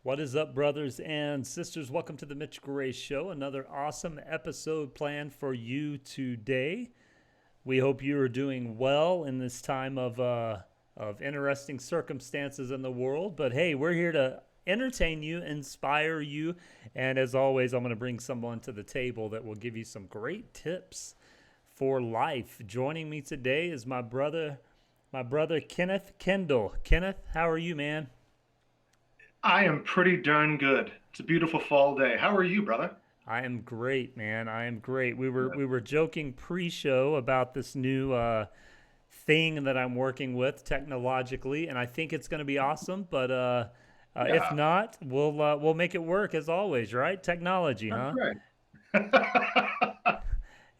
What is up, brothers and sisters? Welcome to the Mitch Gray Show. Another awesome episode planned for you today. We hope you are doing well in this time of interesting circumstances in the world. But hey, we're here to entertain you, inspire you, and as always, I'm going to bring someone to the table that will give you some great tips for life. Joining me today is my brother Kenneth Kendall. Kenneth, how are you, man? I am pretty darn good. It's a beautiful fall day. How are you, brother? I am great, man. I am great. We were Good. we were joking pre-show about this new thing that I'm working with technologically, and I think it's going to be awesome. But if Yeah, not, we'll make it work as always, right? Technology, that's huh? right.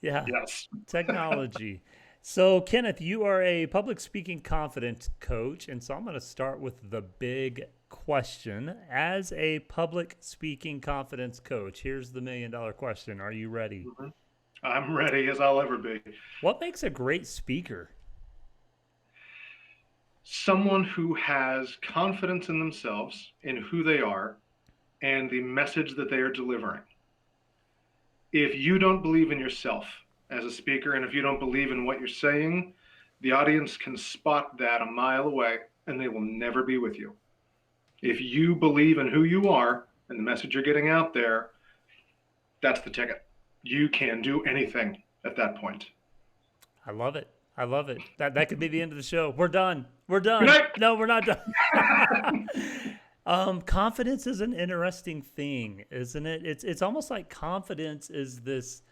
Yeah, Yes. technology. So, Kenneth, you are a public speaking confidence coach, and so I'm going to start with the big question. As a public speaking confidence coach, here's the $1 million question. Are you ready? Mhm. I'm ready as I'll ever be. What makes a great speaker? Someone who has confidence in themselves, in who they are, and the message that they are delivering. If you don't believe in yourself as a speaker, and if you don't believe in what you're saying, the audience can spot that a mile away and they will never be with you. If you believe in who you are and the message you're getting out there, that's the ticket. You can do anything at that point. I love it. I love it. That could be the end of the show. We're done. We're Good done. night. No, we're not done. Confidence is an interesting thing, isn't it? It's almost like confidence is this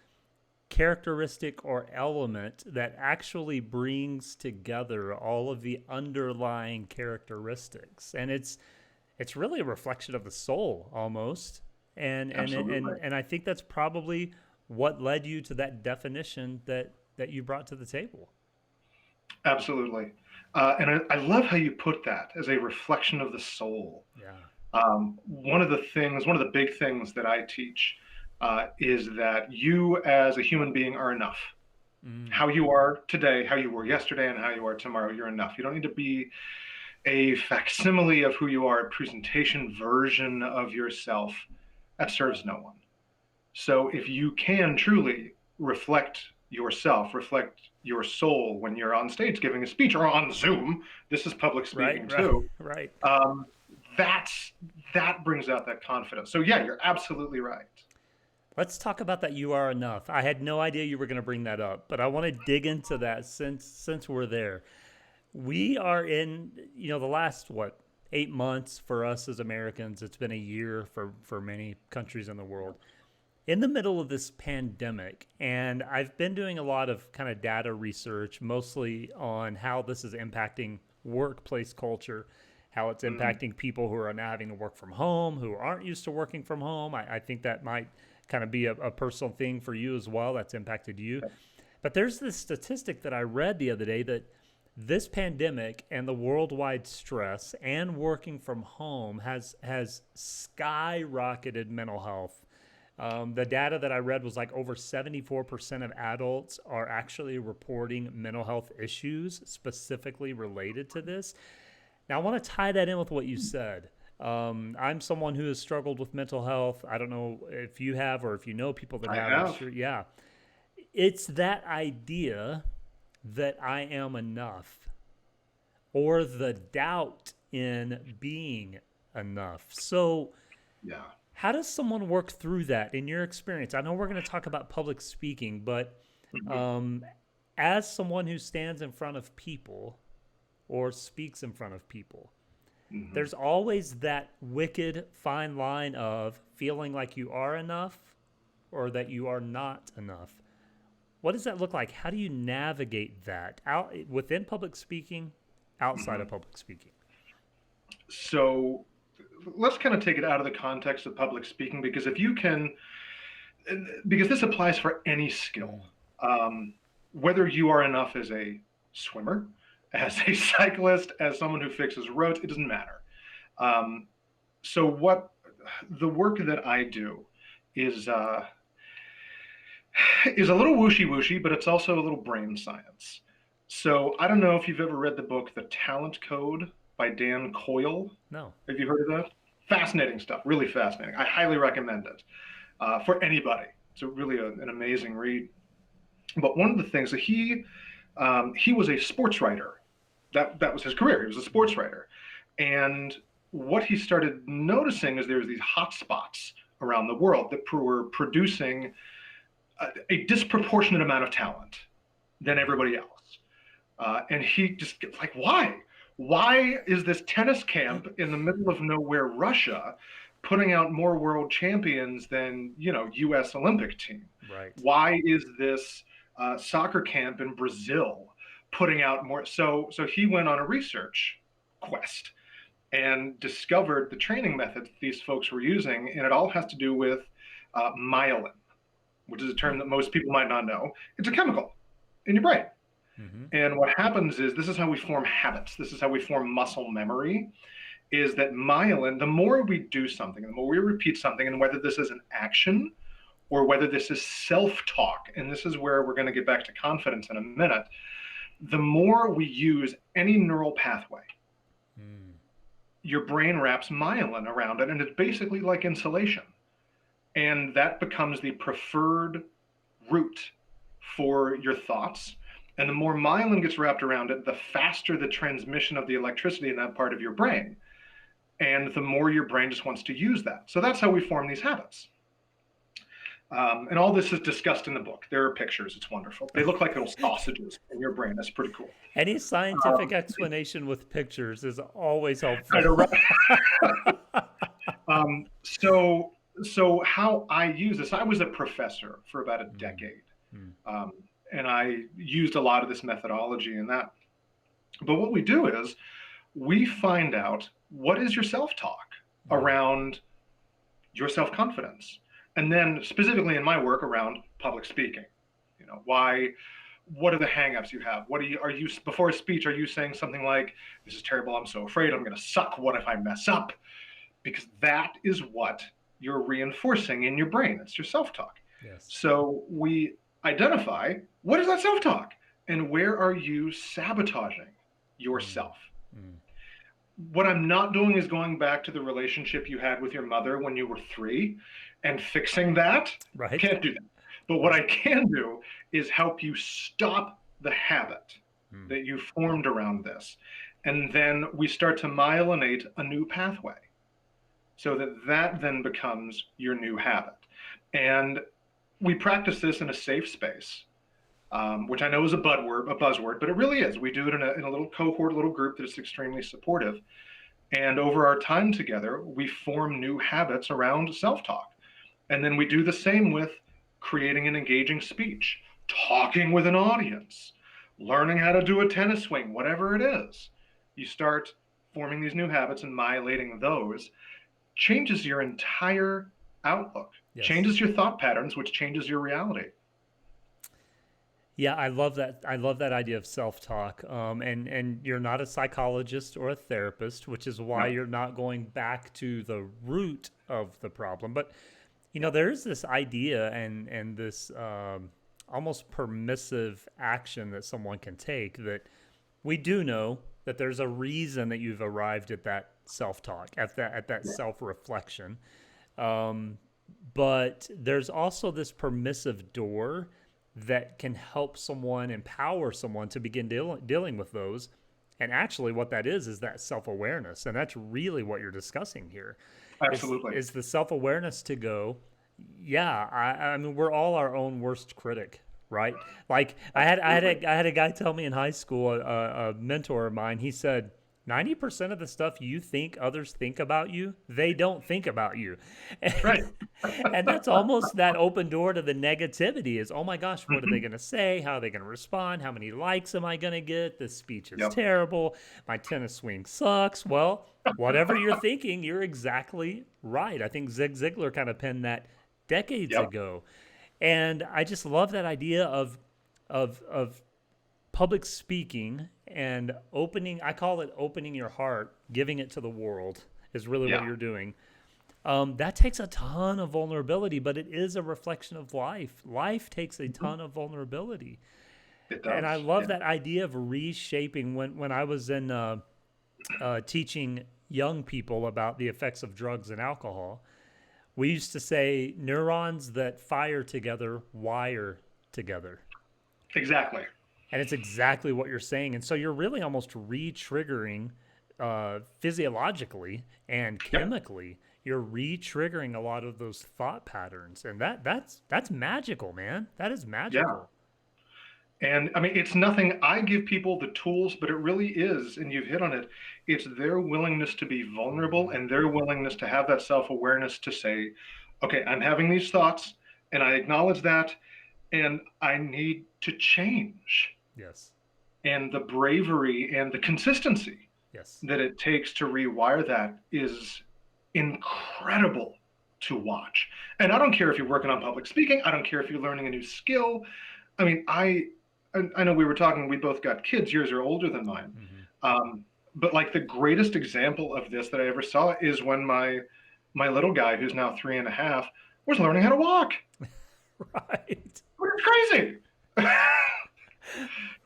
characteristic or element that actually brings together all of the underlying characteristics, and it's really a reflection of the soul almost. Absolutely. And I think that's probably what led you to that definition that you brought to the table. Absolutely. And I love how you put that as a reflection of the soul. Yeah. One of the big things that I teach is that you as a human being are enough. Mm, How you are today, how you were yesterday, and how you are tomorrow, you're enough. You don't need to be a facsimile of who you are, a presentation version of yourself. That serves no one. So if you can truly reflect yourself, reflect your soul when you're on stage giving a speech or on Zoom, this is public right, speaking right, too. right. Um, that's that brings out that confidence. So yeah, you're absolutely right. Let's talk about that you are enough. I had no idea you were going to bring that up, but I want to dig into that since we're there. We are in, the last what, 8 months for us as Americans. It's been a year for many countries in the world. In the middle of this pandemic, and I've been doing a lot of kind of data research, mostly on how this is impacting workplace culture, how it's Mm, impacting people who are now having to work from home, who aren't used to working from home. I think that might kind of be a personal thing for you as well that's impacted you. But there's this statistic that I read the other day that this pandemic and the worldwide stress and working from home has skyrocketed mental health. The data that I read was like over 74% of adults are actually reporting mental health issues specifically related to this. Now, I want to tie that in with what you said. I'm someone who has struggled with mental health. I don't know if you have or if you know people that I have. I'm have. sure. Yeah. It's that idea that I am enough or the doubt in being enough. So, Yeah. how does someone work through that in your experience? I know we're going to talk about public speaking, but Mhm. um, as someone who stands in front of people or speaks in front of people, Mhm. there's always that wicked fine line of feeling like you are enough or that you are not enough. What does that look like? How do you navigate that out within public speaking, outside of Mhm. public speaking? So let's kind of take it out of the context of public speaking because if you can, because this applies for any skill, Mm, um, whether you are enough as a swimmer, as a cyclist, as someone who fixes roads, it doesn't matter. Um, so what the work that I do is is a little wooshy wooshy, but it's also a little brain science. So I don't know if you've ever read the book The Talent Code by Dan Coyle. no. Have you heard of that? Fascinating stuff, really fascinating. I highly recommend it for anybody. It's really an amazing read. But one of the things that he was a sports writer. That was his career. He was a sports writer, and what he started noticing is there was these hot spots around the world that were producing a disproportionate amount of talent than everybody else. And he just gets like, why? Why is this tennis camp in the middle of nowhere, Russia, putting out more world champions than, U.S. Olympic team? Right. Why is this soccer camp in Brazil putting out more? So he went on a research quest and discovered the training methods these folks were using, and it all has to do with myelin, which is a term that most people might not know. It's a chemical in your brain. Mm-hmm. And what happens is, this is how we form habits. This is how we form muscle memory, is that myelin, the more we do something, the more we repeat something, and whether this is an action or whether this is self-talk, and this is where we're going to get back to confidence in a minute, the more we use any neural pathway, your brain wraps myelin around it, and it's basically like insulation. And that becomes the preferred route for your thoughts. And the more myelin gets wrapped around it, the faster the transmission of the electricity in that part of your brain. And the more your brain just wants to use that. So that's how we form these habits. And all this is discussed in the book. There are pictures. It's wonderful. They look like little sausages in your brain. That's pretty cool. Any scientific explanation with pictures is always helpful. So how I use this, I was a professor for about a decade. And I used a lot of this methodology in that. But what we do is we find out, what is your self-talk around your self-confidence? And then specifically in my work, around public speaking. What are the hangups you have? Are you before a speech, are you saying something like, this is terrible, I'm so afraid, I'm going to suck, what if I mess up? Because that is what you're reinforcing in your brain. It's your self-talk. Yes. So we identify, what is that self-talk? And where are you sabotaging yourself? What I'm not doing is going back to the relationship you had with your mother when you were 3 and fixing that. Right. Can't do that. But what I can do is help you stop the habit that you formed around this. And then we start to myelinate a new pathway, so that then becomes your new habit. And we practice this in a safe space, which I know is a buzzword, but it really is. We do it in a little cohort, a little group that is extremely supportive. And over our time together, we form new habits around self-talk. And then we do the same with creating an engaging speech, talking with an audience, learning how to do a tennis swing, whatever it is. You start forming these new habits, and myelating those changes your entire outlook, changes your thought patterns, which changes your reality. Yeah, I love that. I love that idea of self-talk. And you're not a psychologist or a therapist, which is why you're not going back to the root of the problem. But there is this idea and this almost permissive action that someone can take, that we do know that there's a reason that you've arrived at that self-talk, at that self-reflection. But there's also this permissive door that can help someone, empower someone to begin dealing with those. And actually what that is that self-awareness. And that's really what you're discussing here. Absolutely. Is the self-awareness to go, I mean, we're all our own worst critic, right? Like I had a guy tell me in high school, a mentor of mine, he said, 90% of the stuff you think others think about you, they don't think about you. Right. And that's almost that open door to the negativity is, oh my gosh, what are they going to say? How are they going to respond? How many likes am I going to get? This speech is terrible. My tennis swing sucks. Well, whatever you're thinking, you're exactly right. I think Zig Ziglar kind of penned that decades ago. And I just love that idea of public speaking and opening, I call it opening your heart, giving it to the world is really what you're doing. That takes a ton of vulnerability, but it is a reflection of life. Life takes a ton of vulnerability. It does. And I love that idea of reshaping. When I was in teaching young people about the effects of drugs and alcohol, we used to say neurons that fire together wire together. Exactly. And it's exactly what you're saying. And so you're really almost re-triggering physiologically and chemically. You're re-triggering a lot of those thought patterns. And that's magical, man. That is magical. And I mean, it's nothing. I give people the tools, but it really is, and you've hit on it. It's their willingness to be vulnerable and their willingness to have that self-awareness to say, okay, I'm having these thoughts and I acknowledge that and I need to change. Yes. And the bravery and the consistency that it takes to rewire that is incredible to watch. And I don't care if you're working on public speaking. I don't care if you're learning a new skill. I mean, I know we were talking, we both got kids, yours are older than mine. But like the greatest example of this that I ever saw is when my little guy, who's now 3.5, was learning how to walk. Right. It's crazy.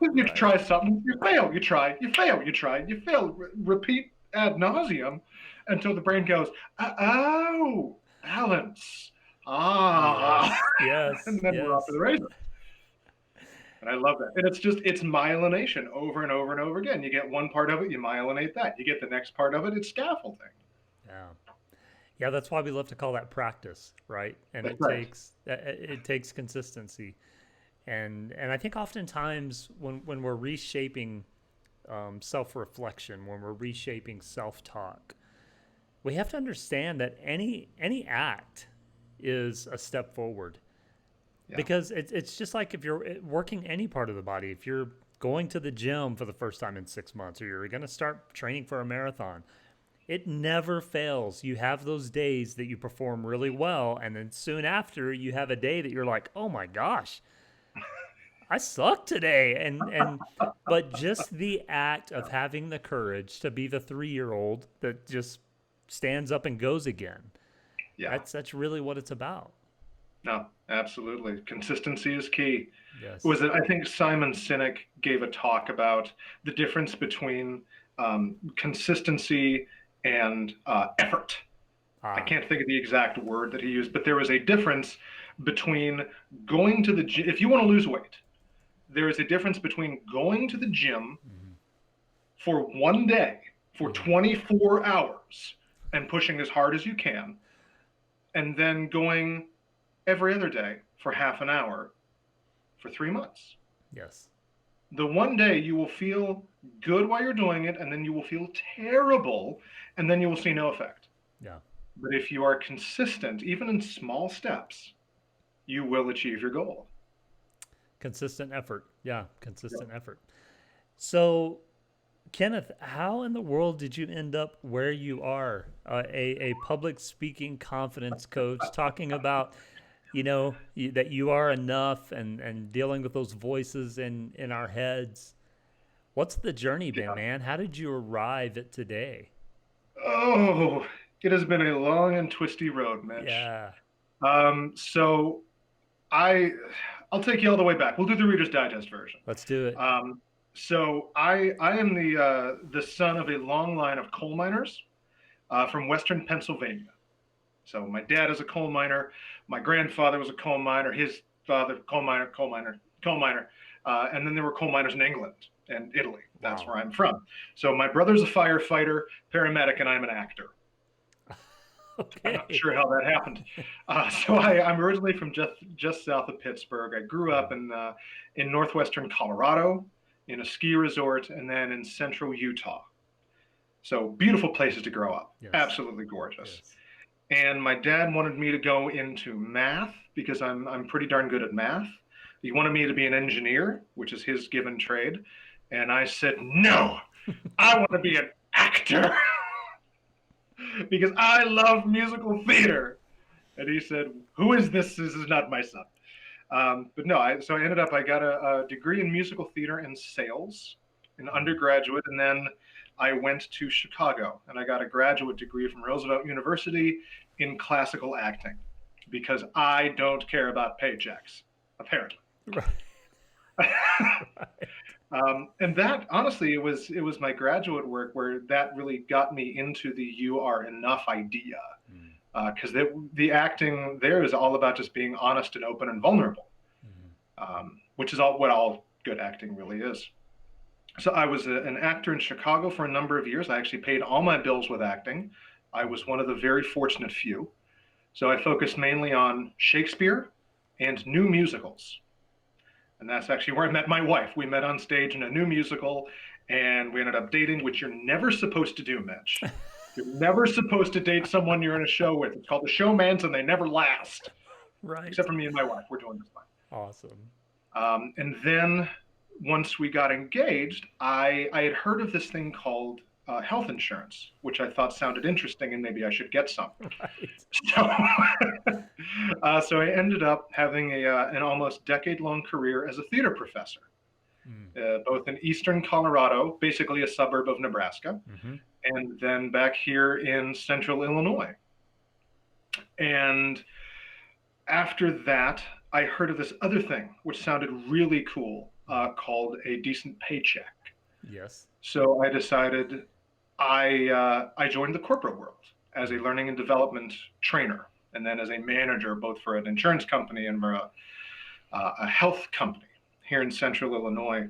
You try something, you fail, you try, you fail, you try, you fail, repeat ad nauseum until the brain goes, oh, balance. Yes. And then we're off to the races. And I love that. And it's myelination over and over and over again. You get one part of it, you myelinate that. You get the next part of it, it's scaffolding. Yeah, that's why we love to call that practice, right? And it takes consistency. And I think oftentimes when we're reshaping self-reflection, when we're reshaping self-talk, we have to understand that any act is a step forward. Because it's just like if you're working any part of the body, if you're going to the gym for the first time in 6 months, or you're going to start training for a marathon, it never fails. You have those days that you perform really well, and then soon after you have a day that you're like, oh my gosh, I suck today. But just the act of having the courage to be the 3-year-old that just stands up and goes again. That's really what it's about. No, absolutely. Consistency is key. Yes. I think Simon Sinek gave a talk about the difference between consistency and effort. I can't think of the exact word that he used, but there was a difference between going to the gym. If you want to lose weight, there is a difference between going to the gym for one day, for 24 hours, and pushing as hard as you can, and then going every other day for half an hour for 3 months. Yes. The one day you will feel good while you're doing it, and then you will feel terrible, and then you will see no effect. Yeah. But if you are consistent, even in small steps, you will achieve your goal. Consistent effort. Yeah, consistent effort. So, Kenneth, how in the world did you end up where you are? A public speaking confidence coach, talking about that you are enough and dealing with those voices in our heads. What's the journey been, man? How did you arrive at today? Oh, it has been a long and twisty road, Mitch. Yeah. So I'll take you all the way back. We'll do the Reader's Digest version. Let's do it. So I am the son of a long line of coal miners from Western Pennsylvania. So my dad is a coal miner. My grandfather was a coal miner. His father, coal miner. And then there were coal miners in England and Italy. That's where I'm from. So my brother's a firefighter, paramedic, and I'm an actor. Okay. I'm not sure how that happened. So I'm originally from just south of Pittsburgh. I grew up in northwestern Colorado, in a ski resort, and then in central Utah. So beautiful places to grow up. Yes. Absolutely gorgeous. Yes. And my dad wanted me to go into math because I'm pretty darn good at math. He wanted me to be an engineer, which is his given trade. And I said, no, I want to be an actor because I love musical theater. And he said, who is this? This is not my son. But no, so I ended up, I got a degree in musical theater and sales in undergraduate. And then I went to Chicago and I got a graduate degree from Roosevelt University in classical acting because I don't care about paychecks, apparently. Right. And that honestly, it was my graduate work where that really got me into the "you are enough" idea, Mm, because the acting there is all about just being honest and open and vulnerable, mhm. which is all good acting really is. So I was an actor in Chicago for a number of years. I actually paid all my bills with acting. I was one of the very fortunate few. So I focused mainly on Shakespeare and new musicals. And that's actually where I met my wife. We met on stage in a new musical and we ended up dating, which you're never supposed to do, Mitch. You're never supposed to date someone you're in a show with. It's called the showmans and they never last, Right. except for me and my wife. We're doing this fine. Awesome. And then once we got engaged, I had heard of this thing called health insurance, which I thought sounded interesting and maybe I should get some. Right. So, so I ended up having an almost decade-long career as a theater professor, Mm. both in eastern Colorado, basically a suburb of Nebraska, Mm-hmm. and then back here in central Illinois. And after that, I heard of this other thing, which sounded really cool, called a decent paycheck. Yes. So I decided I joined the corporate world as a Mm. learning and development trainer, and then as a manager, both for an insurance company and for a health company here in central Illinois.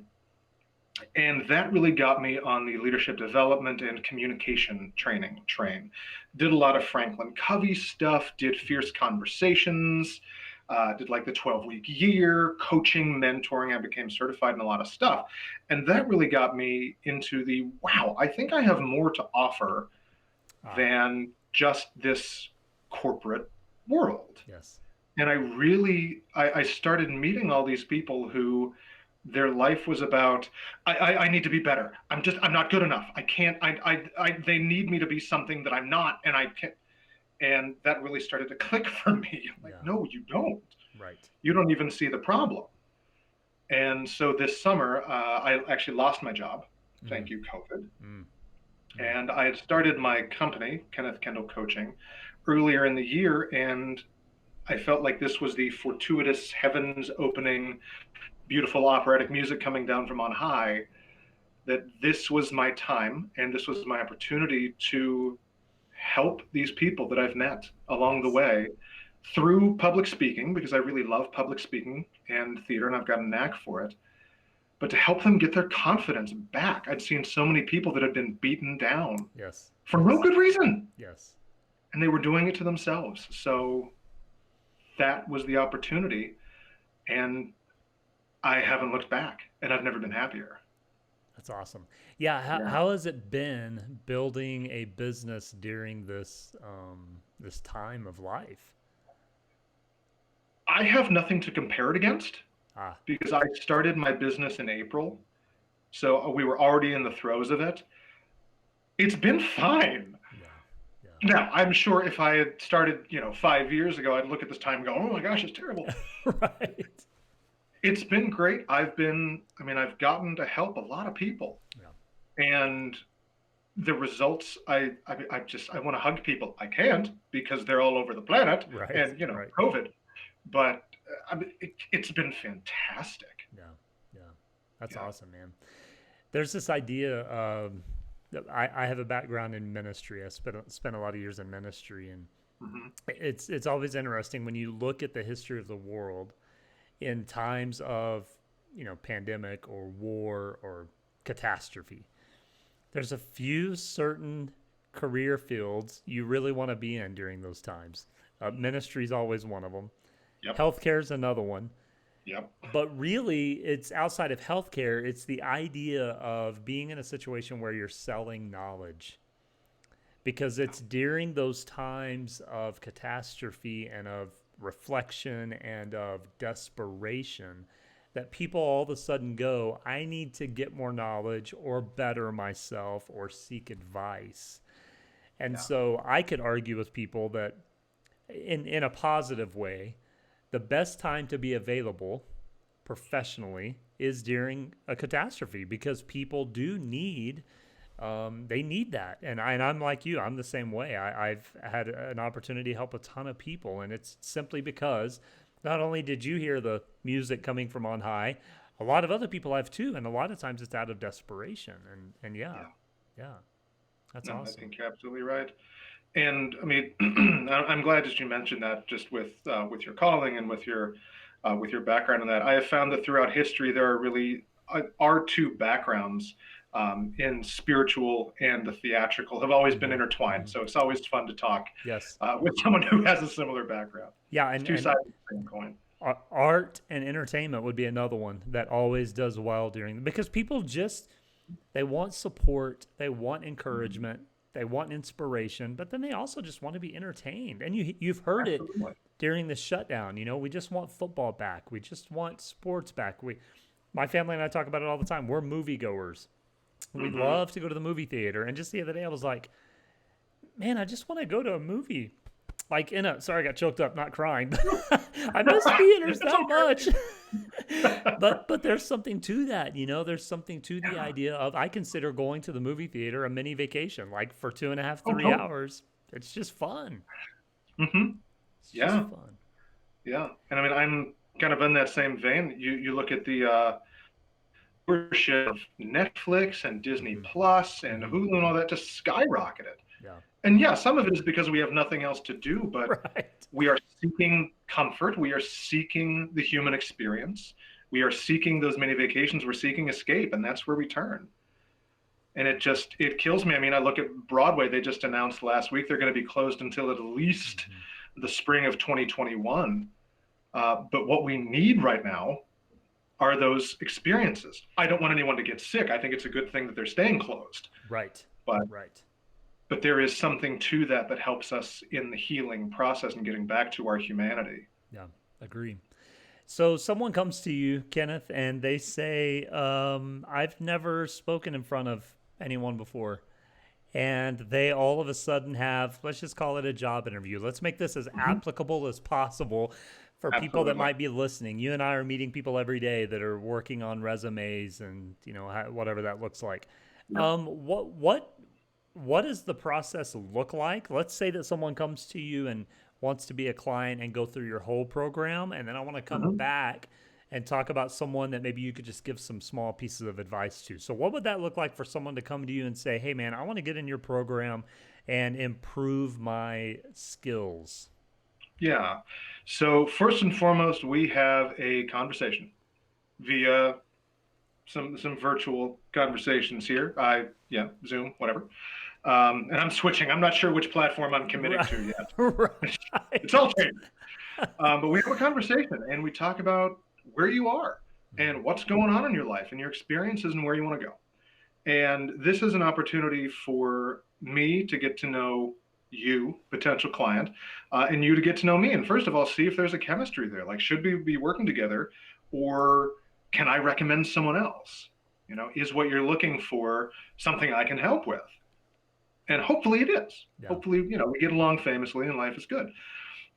And that really got me on the leadership development and communication training train. Did a lot of Franklin Covey stuff, did fierce conversations, did like the 12-week year, coaching, mentoring. I became certified in a lot of stuff. And that really got me into the wow, I think I have more to offer Ah, than just this corporate world. yes. And I started meeting all these people who their life was about I need to be better. I'm not good enough. I can't they need me to be something that I'm not, and I can't. And that really started to click for me. I'm like, Yeah. no, you don't. Right. You don't even see the problem. And so this summer, I actually lost my job. Mm. Thank you, COVID. Mm. Mm. And I had started my company, Kenneth Kendall Coaching, earlier in the year, and I felt like this was the fortuitous heavens opening, beautiful operatic music coming down from on high, that this was my time and this was my opportunity to help these people that I've met along the Yes. way through public speaking, because I really love public speaking and theater and I've got a knack for it, but to help them get their confidence back. I'd seen so many people that had been beaten down Yes. for no Yes. good reason, Yes. and they were doing it to themselves. So that was the opportunity, and I haven't looked back, and I've never been happier. That's awesome. Yeah. Yeah. How has it been building a business during this time of life? I have nothing to compare it against Ah. because I started my business in April. So we were already in the throes of it. It's been fine. Yeah. Yeah. Now, I'm sure if I had started, 5 years ago, I'd look at this time and go, oh my gosh, it's terrible. Right. It's been great. I've gotten to help a lot of people. Yeah. And the results, I want to hug people. I can't because they're all over the planet Right. and, Right. COVID. But it's been fantastic. Yeah. Yeah. That's Yeah. awesome, man. There's this idea of I have a background in ministry. I spent a lot of years in ministry, and Hmm. it's always interesting when you look at the history of the world in times of pandemic or war or catastrophe. There's a few certain career fields you really want to be in during those times. Ministry is always one of them. Yep. Healthcare is another one. Yep. But really, it's outside of healthcare. It's the idea of being in a situation where you're selling knowledge, because it's during those times of catastrophe and of reflection and of desperation that people all of a sudden go, I need to get more knowledge or better myself or seek advice. And Yeah. so I could argue with people that in a positive way, the best time to be available professionally is during a catastrophe, because people do need they need that. And I'm like you, I'm the same way. I've had an opportunity to help a ton of people, and it's simply because not only did you hear the music coming from on high, a lot of other people have too, and a lot of times it's out of desperation. And yeah, Yeah. yeah, that's No, I awesome. think you're absolutely right. And I mean, I'm glad that you mentioned that just with your calling and with your background in that. I have found that throughout history there are really our two backgrounds in spiritual and the theatrical have always been Hmm. intertwined. Hmm. So it's always fun to talk Yes. with someone who has a similar background. Yeah, It's two and sides of the same coin. art and entertainment would be another one that always does well during, because people just, they want support, they want encouragement, they want inspiration, but then they also just want to be entertained. And you've heard it Absolutely. during the shutdown. We just want football back. We just want sports back. My family and I talk about it all the time. We're moviegoers. We Hmm. love to go to the movie theater. And just the other day, I was like, man, I just want to go to a movie. Like sorry, I got choked up, not crying. I miss theaters It's that much. okay. But there's something to that. There's something to the Yeah. idea of, I consider going to the movie theater a mini vacation, like for 2.5, Oh, 3 hours. It's just fun. hmm. It's just Yeah. fun. Yeah. And I mean, I'm kind of in that same vein. You look at the viewership of Netflix and Disney Hmm. Plus and Hmm. Hulu and all that just skyrocketed. Yeah. And yeah, some of it is because we have nothing else to do, but Right. we are seeking comfort. We are seeking the human experience. We are seeking those mini vacations. We're seeking escape, and that's where we turn. And it kills me. I mean, I look at Broadway. They just announced last week they're going to be closed until at least Hmm. the spring of 2021. But what we need right now are those experiences. I don't want anyone to get sick. I think it's a good thing that they're staying closed. Right. But Right. but there is something to that that helps us in the healing process and getting back to our humanity. Yeah. Agree. So someone comes to you, Kenneth, and they say, I've never spoken in front of anyone before. And they all of a sudden have, let's just call it a job interview. Let's make this as Mhm. applicable as possible for people that Absolutely. might be listening. You and I are meeting people every day that are working on resumes and, whatever that looks like. Yep. What does the process look like? Let's say that someone comes to you and wants to be a client and go through your whole program, and then I want to come Mhm. back and talk about someone that maybe you could just give some small pieces of advice to. So what would that look like for someone to come to you and say, "Hey man, I want to get in your program and improve my skills"? Yeah. So first and foremost, we have a conversation via some virtual conversations here. Yeah, Zoom, whatever. And I'm switching. I'm not sure which platform I'm committing Right. to yet. It's all Right. changing. But we have a conversation and we talk about where you are Mhm. and what's going on in your life and your experiences and where you want to go. And this is an opportunity for me to get to know you, potential client, and you to get to know me. And first of all, see if there's a chemistry there. Like, should we be working together, or can I recommend someone else? Is what you're looking for something I can help with? And hopefully it is. Yeah. Hopefully, we get along famously and life is good.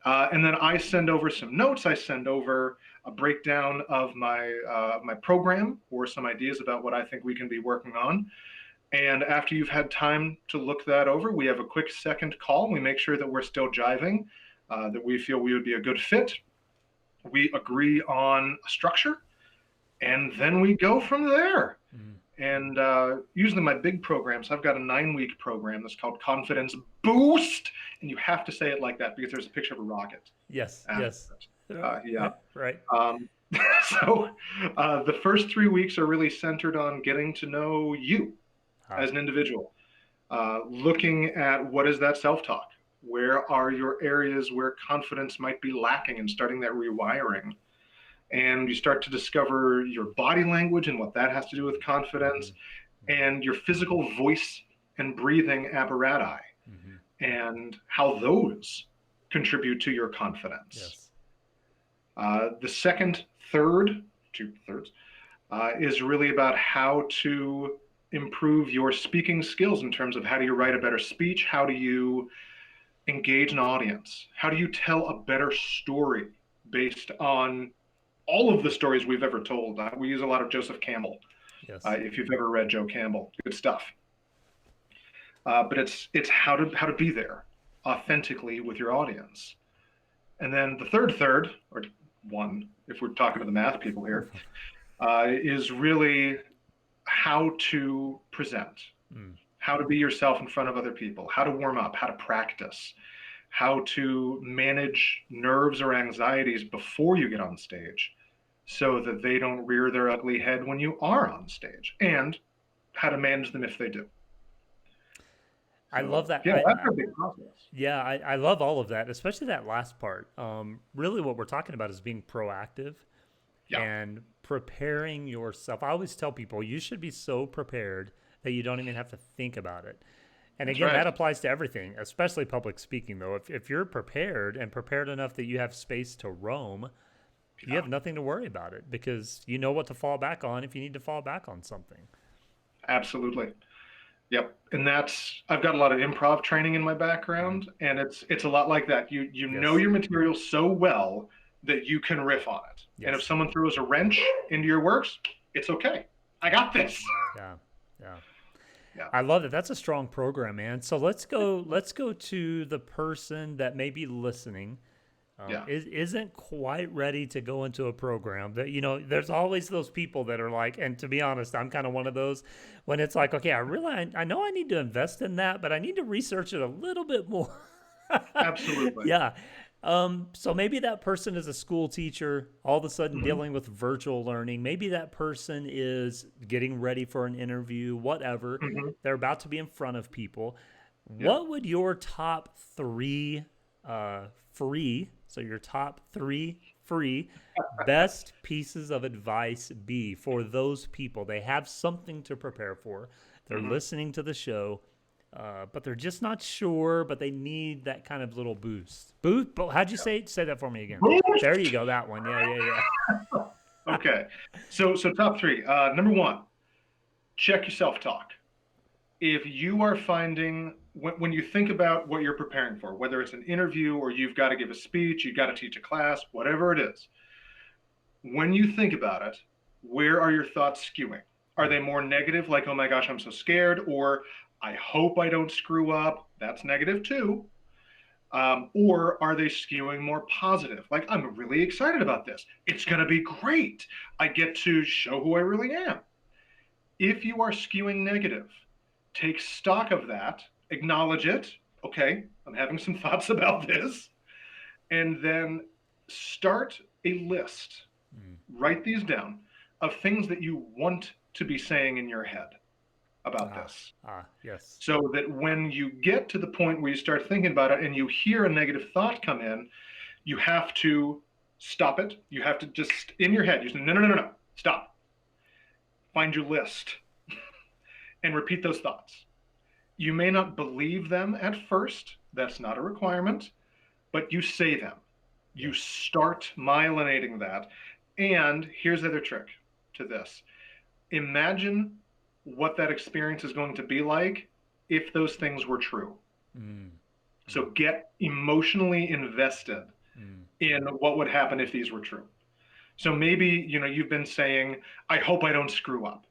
And then I send over some notes. I send over a breakdown of my program or some ideas about what I think we can be working on. And after you've had time to look that over, we have a quick second call. We make sure that we're still jiving, that we feel we would be a good fit. We agree on a structure, and then we go from there. Mhm. And usually my big programs, I've got a 9-week program that's called Confidence Boost. And you have to say it like that because there's a picture of a rocket Yes. after Yes. it. Yeah. Right. Um, so the first 3 weeks are really centered on getting to know you Ah. as an individual, looking at what is that self-talk, where are your areas where confidence might be lacking, and starting that rewiring. And you start to discover your body language and what that has to do with confidence, Mhm. Mhm. and your physical voice and breathing apparatus Mhm. and how those contribute to your confidence. Yes. The second third, 2/3, is really about how to improve your speaking skills in terms of how do you write a better speech, how do you engage an audience, how do you tell a better story based on all of the stories we've ever told. We use a lot of Joseph Campbell. Yes. If you've ever read Joe Campbell, good stuff. But it's how to be there authentically with your audience. And then the third, or one, if we're talking to the math people here, is really how to present, Mm. how to be yourself in front of other people, how to warm up, how to practice, how to manage nerves or anxieties before you get on stage so that they don't rear their ugly head when you are on stage, and how to manage them if they do. I love So, that. yeah, that's a big process. Yeah, I love all of that, especially that last part. Really, what we're talking about is being proactive Yeah, and preparing yourself. I always tell people you should be so prepared that you don't even have to think about it. And that's again, right. that applies to everything, especially public speaking, though. If you're prepared and prepared enough that you have space to roam, you Yeah, have nothing to worry about it because you know what to fall back on if you need to fall back on something. absolutely. Yep. And that's I've got a lot of improv training in my Mm. background, and it's a lot like that. You know Yes. your material so well that you can riff on it. And if Yes. someone throws a wrench into your works, it's okay. I Yeah. got this. Yeah. Yeah. Yeah. I love it. That's a strong program, man. So let's go to the person that may be listening, Yeah. isn't quite ready to go into a program. That there's always those people that are like, and to be honest, I'm kind of one of those when it's like, okay, I know I need to invest in that, but I need to research it a little bit more. Absolutely. Yeah. So maybe that person is a school teacher, all of a sudden Hmm. dealing with virtual learning. Maybe that person is getting ready for an interview, whatever. Hmm. They're about to be in front of people. Yeah. What would your top three free, so your top three free best pieces of advice be for those people? They have something to prepare for. They're Hmm. listening to the show, but they're just not sure, but they need that kind of little boost. Boost? How'd you say it? Say that for me again. There you Boost. go. That one. Yeah, yeah, yeah. Okay. So top three. Number one, check your self-talk. If you are finding when you think about what you're preparing for, whether it's an interview or you've got to give a speech, you've got to teach a class, whatever it is, when you think about it, where are your thoughts skewing? Are they more negative, like, oh my gosh, I'm so scared, or I hope I don't screw up? That's negative too. Or are they skewing more positive? Like, I'm really excited about this. It's going to be great. I get to show who I really am. If you are skewing negative, take stock of that, acknowledge it. Okay, I'm having some thoughts about this. And then start a list, Mm. write these down of things that you want to be saying in your head about Ah, this. yes. So that when you get to the point where you start thinking about it and you hear a negative thought come in, you have to stop it. You have to just, in your head, you say, no, no, no, no, no, stop. Find your list and repeat those thoughts. You may not believe them at first. That's not a requirement, but you say them. You Yes. start myelinating that. And here's the other trick to this. Imagine what that experience is going to be like if those things were true. Mm. So Mm. get emotionally invested Mm. in what would happen if these were true. So maybe, you've been saying, I hope I don't screw up.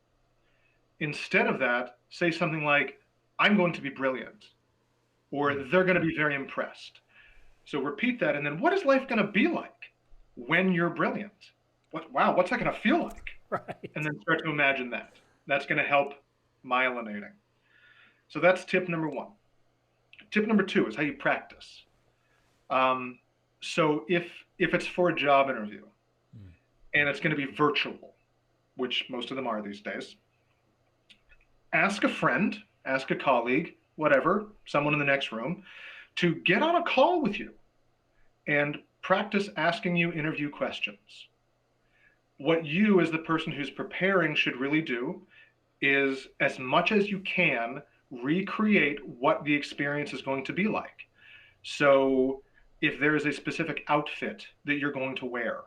Instead of that, say something like, I'm going to be brilliant, or Mm. they're going to be very impressed. So repeat that. And then what is life going to be like when you're brilliant? Wow, what's that going to feel like? Right. And then start to imagine that. That's going to help myelinating. So that's tip number one. Tip number two is how you practice. Um, so if it's for a job interview Mm. and it's going to be virtual, which most of them are these days, ask a friend, ask a colleague, whatever, someone in the next room, to get on a call with you and practice asking you interview questions. What you, as the person who's preparing, should really do is, as much as you can, recreate what the experience is going to be like. So, if there is a specific outfit that you're going to wear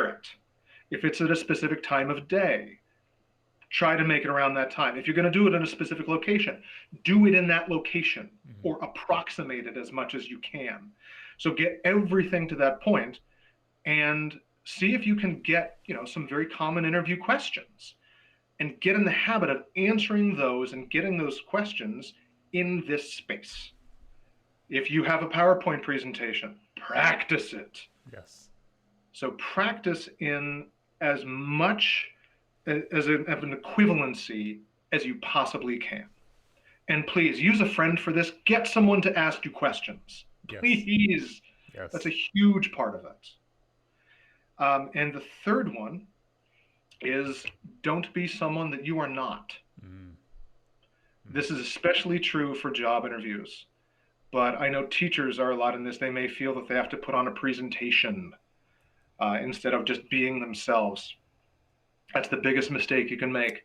it. If it's at a specific time of day, try to make it around that time. If you're going to do it in a specific location, do it in that location Mm. or approximate it as much as you can. So get everything to that point and see if you can get, some very common interview questions and get in the habit of answering those and getting those questions in this space. If you have a PowerPoint presentation, practice it. Yes. So practice in as much of an equivalency as you possibly can. And please use a friend for this. Get someone to ask you questions. Please. Yes. That's a huge part of it. And the third one is don't be someone that you are not. This is especially true for job interviews. But I know teachers are a lot in this. They may feel that they have to put on a presentation instead of just being themselves. That's the biggest mistake you can make.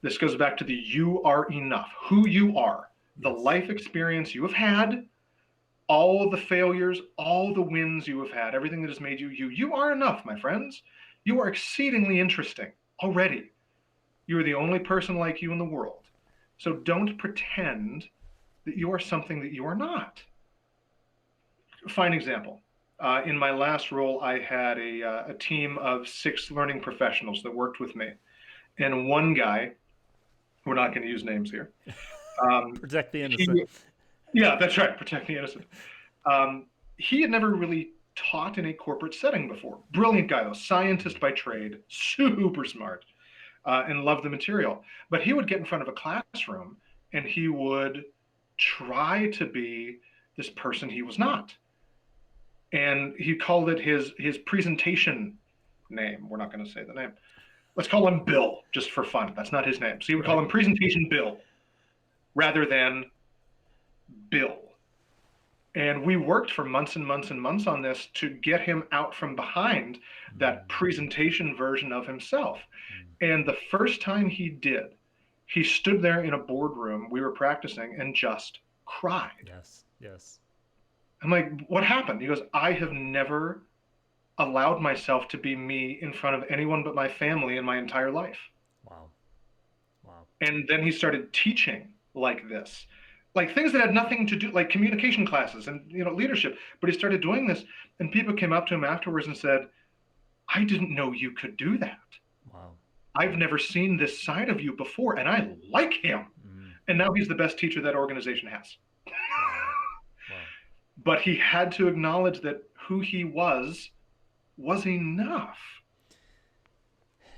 This goes back to the you are enough, who you are, the life experience you have had, all of the failures, all the wins you have had, everything that has made you you. You are enough, my friends. You are exceedingly interesting already. You are the only person like you in the world. So don't pretend that you are something that you are not. Fine example. In my last role, I had a team of 6 learning professionals that worked with me. And one guy, we're not going to use names here. Protect the innocent. Yeah, that's right. Protect the innocent. He had never really taught in a corporate setting before. Brilliant guy, though. Scientist by trade. Super smart. And loved the material. But he would get in front of a classroom and he would try to be this person he was not. And he called it his presentation name. We're not going to say the name. Let's call him Bill, just for fun. That's not his name. So he would call him Presentation Bill rather than Bill. And we worked for months and months and months on this to get him out from behind that presentation version of himself. And the first time he did, he stood there in a boardroom, we were practicing, and just cried. Yes. I'm like, what happened? He goes, I have never allowed myself to be me in front of anyone but my family in my entire life. Wow. And then he started teaching like this, like things that had nothing to do, like communication classes and leadership. But he started doing this, and people came up to him afterwards and said, I didn't know you could do that. Wow. I've never seen this side of you before, and I like him. And now he's the best teacher that organization has. Wow. But he had to acknowledge that who he was enough.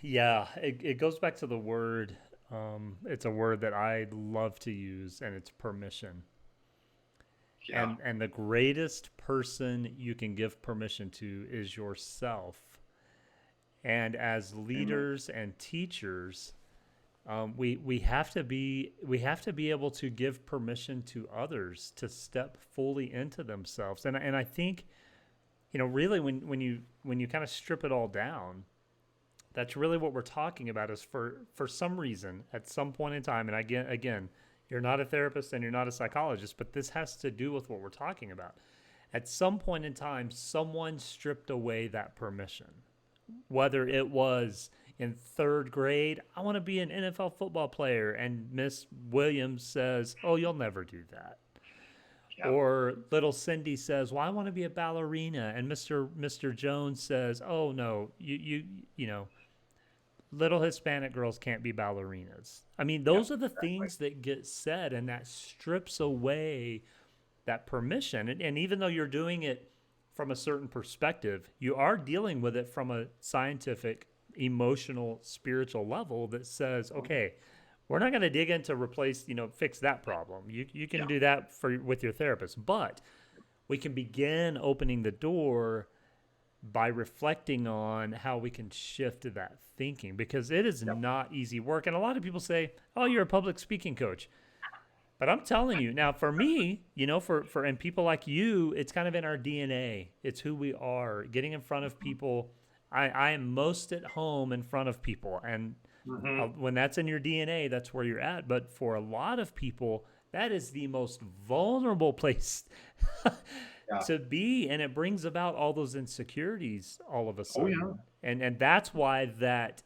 Yeah, it goes back to the word. It's a word that I love to use, and it's permission. Yeah. And the greatest person you can give permission to is yourself. And as leaders and teachers, we have to be able to give permission to others to step fully into themselves. And I think, really when you kind of strip it all down, that's really what we're talking about is for some reason at some point in time. And again, you're not a therapist and you're not a psychologist, but this has to do with what we're talking about. At some point in time, someone stripped away that permission, whether it was in 3rd grade, I want to be an NFL football player. And Miss Williams says, oh, you'll never do that. Yeah. Or little Cindy says, well, I want to be a ballerina. And Mr. Jones says, oh, no, you little Hispanic girls can't be ballerinas. I mean, those are the things that get said, and that strips away that permission. And even though you're doing it from a certain perspective, you are dealing with it from a scientific, emotional, spiritual level that says, okay, we're not going to dig into fix that problem. You can do that with your therapist, but we can begin opening the door by reflecting on how we can shift that thinking, because it is not easy work. And a lot of people say, oh, you're a public speaking coach. But I'm telling you now, for me, and people like you, it's kind of in our DNA. It's who we are. Getting in front of people, I am most at home in front of people. And when that's in your DNA, that's where you're at. But for a lot of people, that is the most vulnerable place to be. And it brings about all those insecurities all of a sudden. Oh, yeah. And that's why that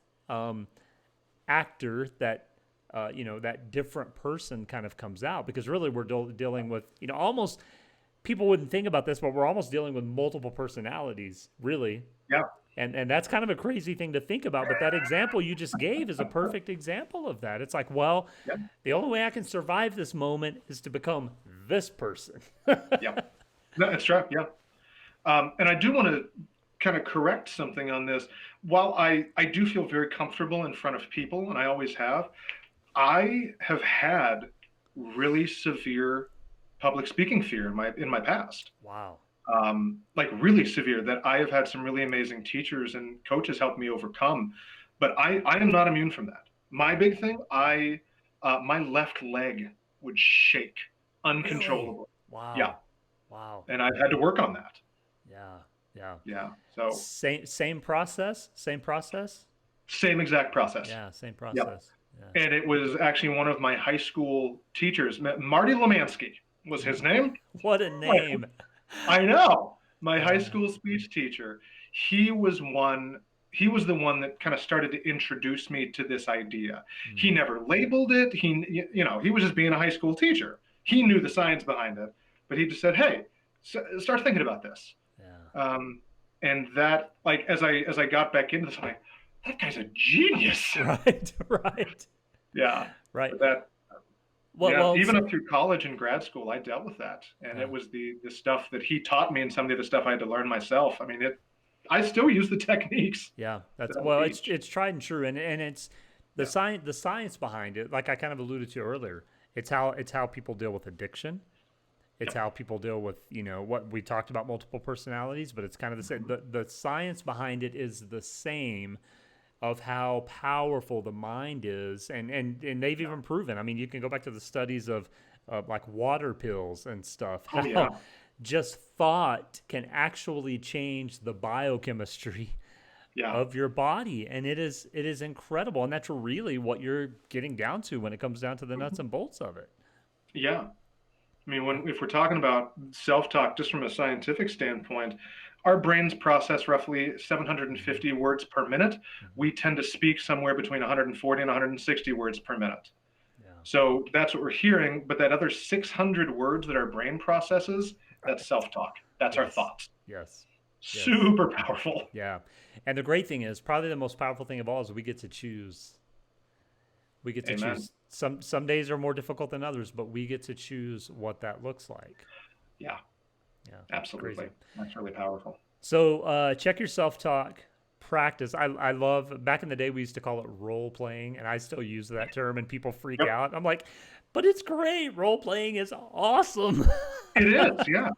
actor, that that different person kind of comes out, because really we're dealing with, almost, people wouldn't think about this, but we're almost dealing with multiple personalities, really. Yeah. And that's kind of a crazy thing to think about. But that example you just gave is a perfect example of that. It's like, well, the only way I can survive this moment is to become this person. Yeah. No, that's right. Yeah. And I do want to kind of correct something on this. While I do feel very comfortable in front of people, and I always have, I have had really severe public speaking fear in my past. Wow. Like really severe, that I have had some really amazing teachers and coaches help me overcome. But I am not immune from that. My big thing, my left leg would shake Really? uncontrollably. Yeah, Wow. Wow. and I've had to work on that. Yeah. Yeah. Yeah, so Same process? Same process? same exact process. Yeah, same Yep. process. Yeah. And it was actually one of my high school teachers, Marty Lemansky was his name. What a name. I know. My high Yeah. school speech teacher, he was he was the one that kind of started to introduce me to this idea. He Mm. never labeled it. He was just being a high school teacher. He knew the science behind it, but he just said, "Hey, start thinking about this." Yeah. And that, like, as I got back into this, I'm like, that guy's a genius. Right. Right. Yeah. Right. But that, Well, yeah, well, even up through college and grad school, I dealt with that, and yeah. it was the stuff that he taught me, and some of the stuff I had to learn myself. I mean, I still use the techniques Yeah, that that's I well, teach. it's tried and true, and it's Yeah. the science behind it. Like I kind of alluded to earlier, it's how people deal with addiction. It's Yep. how people deal with what we talked about, multiple personalities, but it's kind of the same. The science behind it is the same of how powerful the mind is, and they've even proven. I mean, you can go back to the studies of like water pills and stuff. Oh yeah. How just thought can actually change the biochemistry Yeah. of your body, and it is incredible, and that's really what you're getting down to when it comes down to the nuts and bolts of it. Yeah. I mean, if we're talking about self-talk, just from a scientific standpoint, our brains process roughly 750 words per minute. Mhm. We tend to speak somewhere between 140 and 160 words per minute. Yeah. So that's what we're hearing. But that other 600 words that our brain processes, that's Right. self-talk. That's our Yes. thoughts. Yes. Yes. Super powerful. Yeah. And the great thing is, probably the most powerful thing of all, is we get to choose. We get to Amen. choose. Some days are more difficult than others, but we get to choose what that looks like. Yeah, Yeah. absolutely. Crazy. That's really powerful. So check your self-talk, practice. I love, back in the day, we used to call it role playing, and I still use that term, and people freak Yep. out. I'm like, but it's great. Role playing is awesome. It is. Yeah.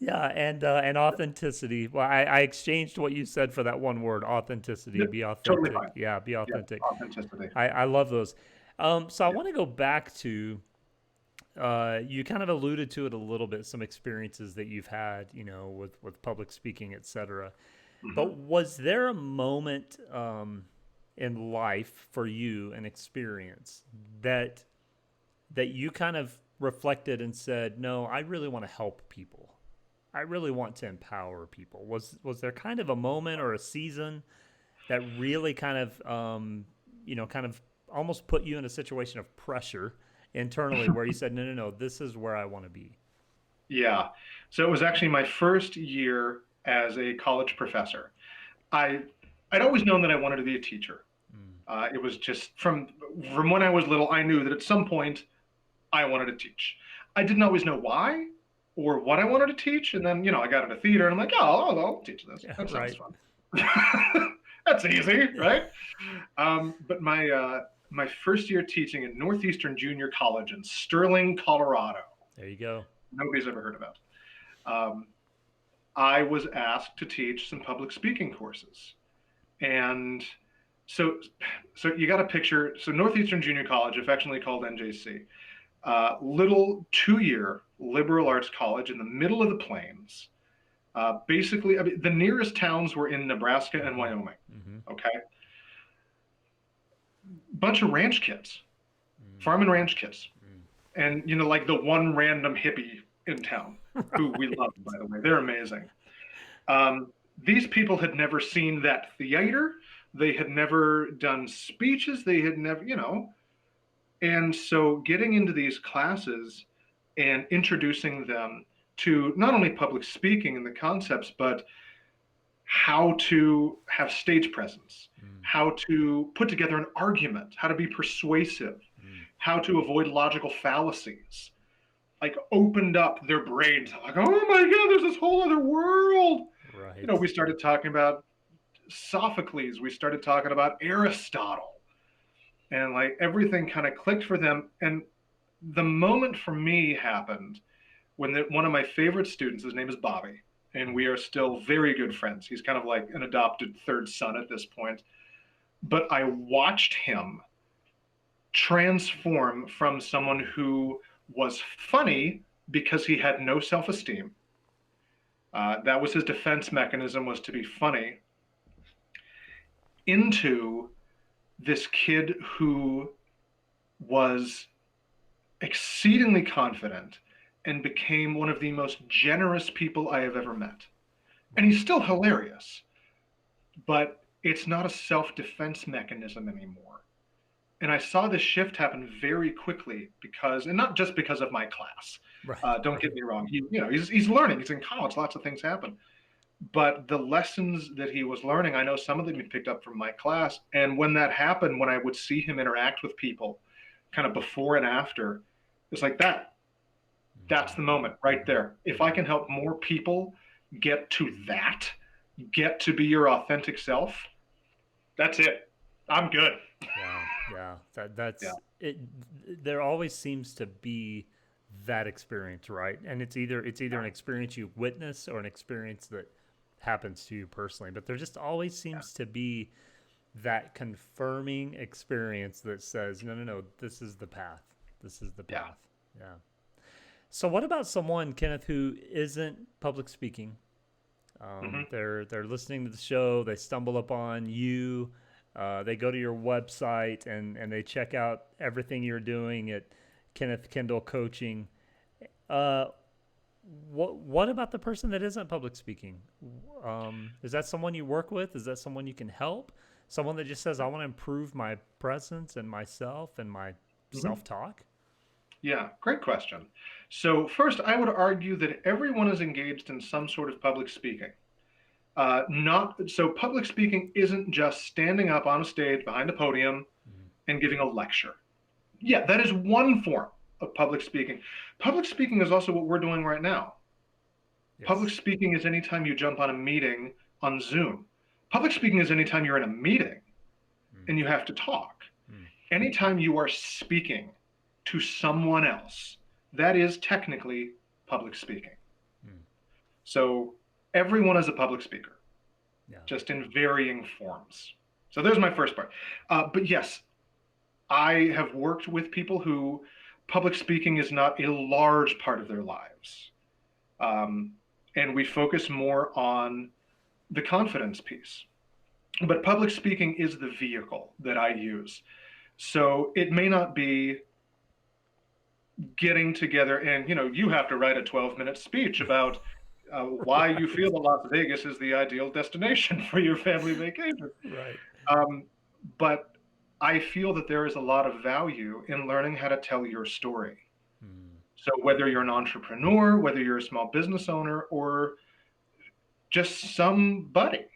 Yeah, and authenticity. Well, I exchanged what you said for that one word, authenticity. Yep. Be Totally authentic. fine. Yeah, be Yeah. authentic. Authenticity. I love those. So I Yeah. want to go back to, you kind of alluded to it a little bit, some experiences that you've had, with public speaking, et cetera. Mhm. But was there a moment in life for you, an experience that you kind of reflected and said, no, I really want to help people. I really want to empower people. Was there kind of a moment or a season that really kind of kind of almost put you in a situation of pressure internally, where you said, no, no, no, this is where I want to be? Yeah. So it was actually my first year as a college professor. I I'd always known that I wanted to be a teacher. Mm. It was just from when I was little, I knew that at some point I wanted to teach. I didn't always know why or what I wanted to teach, and then I got into theater, and I'm like, oh, I'll teach this. Yeah, That sounds right. fun. That's easy, Yeah. right? But my first year teaching at Northeastern Junior College in Sterling, Colorado. There you go. Nobody's ever heard about. Um, I was asked to teach some public speaking courses, and so so you got a picture. So Northeastern Junior College, affectionately called NJC, little 2-year liberal arts college in the middle of the plains. Basically, I mean, the nearest towns were in Nebraska and Wyoming. Mm-hmm. Okay, bunch of ranch kids, Mm. farm and ranch kids, Mm. and like the one random hippie in town who we Right. love, by the way. They're amazing. These people had never seen that theater. They had never done speeches. They had never. And so getting into these classes and introducing them to not only public speaking and the concepts, but how to have stage presence, Mm. how to put together an argument, how to be persuasive, Mm. how to avoid logical fallacies, like opened up their brains. Like, oh my God, there's this whole other world. Right. We started talking about Sophocles, we started talking about Aristotle, and like everything kind of clicked for them. And the moment for me happened when one of my favorite students, his name is Bobby, and we are still very good friends. He's kind of like an adopted third son at this point. But I watched him transform from someone who was funny because he had no self-esteem. That was his defense mechanism, was to be funny, into this kid who was exceedingly confident and became one of the most generous people I have ever met. And he's still hilarious, but it's not a self-defense mechanism anymore. And I saw this shift happen very quickly because, and not just because of my class. Right. Don't get me wrong. He's learning. He's in college. Lots of things happen. But the lessons that he was learning, I know some of them he picked up from my class. And when that happened, when I would see him interact with people, kind of before and after, it's like that. That's the moment right there. If I can help more people get to that, get to be your authentic self, that's it. I'm good. Yeah. That's Yeah. it. There always seems to be that experience, right? And it's either an experience you witness or an experience that happens to you personally. But there just always seems to be that confirming experience that says, no, this is the path. This is the path. Yeah. So what about someone, Kenneth, who isn't public speaking? They're listening to the show. They stumble upon you. They go to your website and they check out everything you're doing at Kenneth Kendall Coaching. What about the person that isn't public speaking? Is that someone you work with? Is that someone you can help? Someone that just says, I want to improve my presence and myself and my self-talk? Yeah, great question. So first, I would argue that everyone is engaged in some sort of public speaking. Public speaking isn't just standing up on a stage behind a podium and giving a lecture. Yeah, that is one form of public speaking. Public speaking is also what we're doing right now. Yes. Public speaking is anytime you jump on a meeting on Zoom. Public speaking is anytime you're in a meeting and you have to talk. Anytime you are speaking to someone else, that is technically public speaking. So everyone is a public speaker, just in varying forms. So there's my first part. But yes, I have worked with people who public speaking is not a large part of their lives. And we focus more on the confidence piece. But public speaking is the vehicle that I use. So it may not be getting together and, you have to write a 12-minute speech about why you feel that Las Vegas is the ideal destination for your family vacation. Right. But I feel that there is a lot of value in learning how to tell your story. So whether you're an entrepreneur, whether you're a small business owner, or just somebody,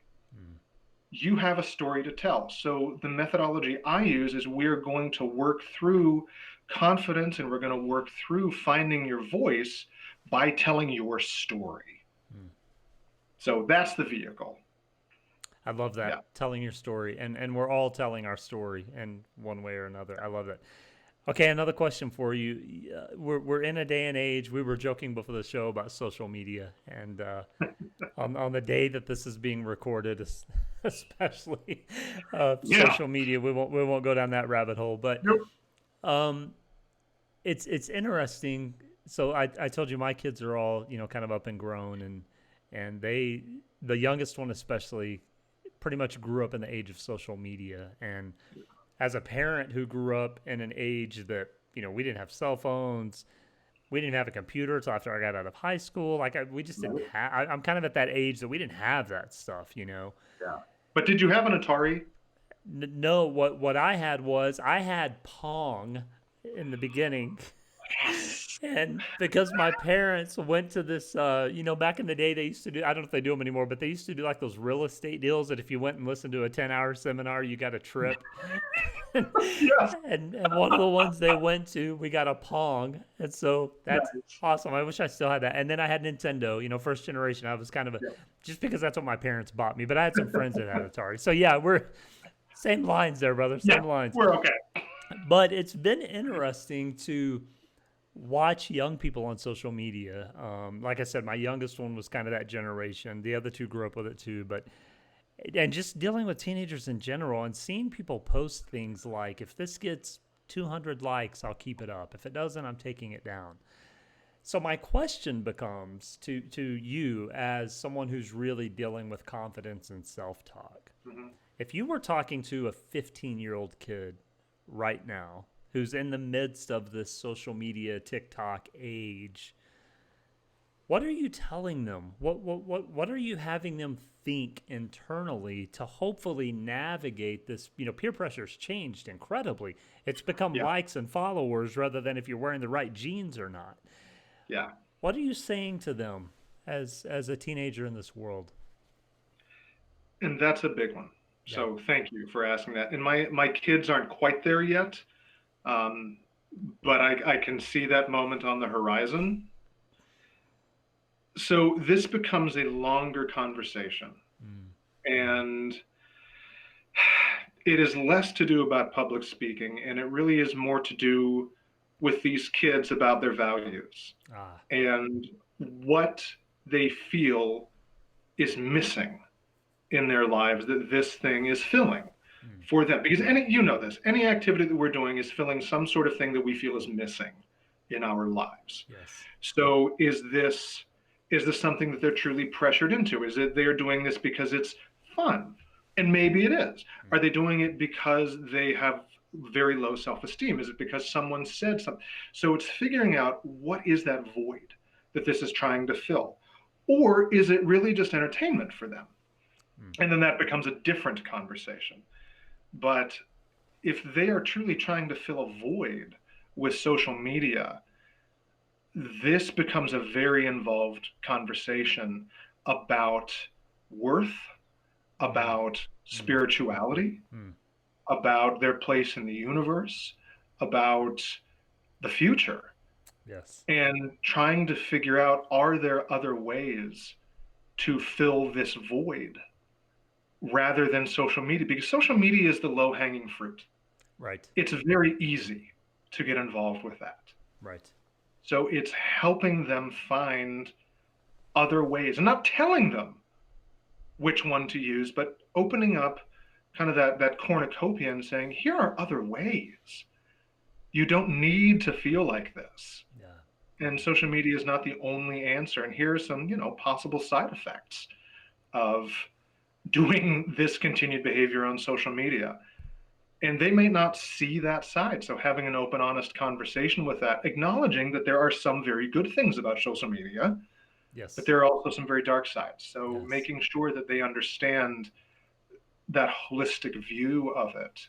you have a story to tell. So the methodology I use is we're going to work through confidence and we're going to work through finding your voice by telling your story. So that's the vehicle. I love that, telling your story. And we're all telling our story in one way or another. I love that. Okay, another question for you. We're in a day and age, we were joking before the show about social media. And on the day that this is being recorded, especially social media, we won't go down that rabbit hole. But it's interesting. So I told you my kids are all, kind of up and grown, and the youngest one especially pretty much grew up in the age of social media. And as a parent who grew up in an age that, we didn't have cell phones, we didn't have a computer until after I got out of high school. We just didn't have, I'm kind of at that age that we didn't have that stuff, Yeah. But did you have an Atari? No, what I had was I had Pong in the beginning. And because my parents went to this, back in the day, they used to do, I don't know if they do them anymore, but they used to do like those real estate deals that if you went and listened to a 10-hour seminar, you got a trip. and, Yes. and one of the ones they went to, we got a Pong. And so that's Nice. awesome. I wish I still had that. And then I had Nintendo, first generation. I was kind of Yeah. just because that's what my parents bought me, but I had some friends that had Atari. So yeah, we're same lines there, brother. Yeah. Same lines. We're okay. But it's been interesting to watch young people on social media. Like I said, my youngest one was kind of that generation. The other two grew up with it too. And just dealing with teenagers in general and seeing people post things like, if this gets 200 likes, I'll keep it up. If it doesn't, I'm taking it down. So my question becomes to you as someone who's really dealing with confidence and self-talk. Hmm. If you were talking to a 15-year-old kid right now who's in the midst of this social media TikTok age, what are you telling them? What are you having them think internally to hopefully navigate this? Peer pressure's changed incredibly. It's become Yeah. likes and followers rather than if you're wearing the right jeans or not. Yeah. What are you saying to them as a teenager in this world? And that's a big one. Yeah. So thank you for asking that. And my kids aren't quite there yet, um, but I can see that moment on the horizon. So this becomes a longer conversation, Mm. Mm. and it is less to do about public speaking, and it really is more to do with these kids about their values Ah. and what they feel is missing in their lives that this thing is filling Mm. for them. Because any activity that we're doing is filling some sort of thing that we feel is missing in our lives. Yes. So is this something that they're truly pressured into? Is it they're doing this because it's fun? And maybe it is. Mm. Are they doing it because they have very low self-esteem? Is it because someone said something? So it's figuring out what is that void that this is trying to fill. Or is it really just entertainment for them? Mm. And then that becomes a different conversation. But if they are truly trying to fill a void with social media, this becomes a very involved conversation about worth, Mm. about Mm. spirituality, Mm. about their place in the universe, about the future, Yes. and trying to figure out, are there other ways to fill this void rather than social media? Because social media is the low hanging fruit. Right. It's very easy to get involved with that. Right. So it's helping them find other ways and not telling them which one to use, but opening up kind of that cornucopia and saying, here are other ways. You don't need to feel like this. Yeah. And social media is not the only answer. And here are some, possible side effects of doing this continued behavior on social media. And they may not see that side. So having an open, honest conversation with that, acknowledging that there are some very good things about social media, but Yes. there are also some very dark sides. So Yes. making sure that they understand that holistic view of it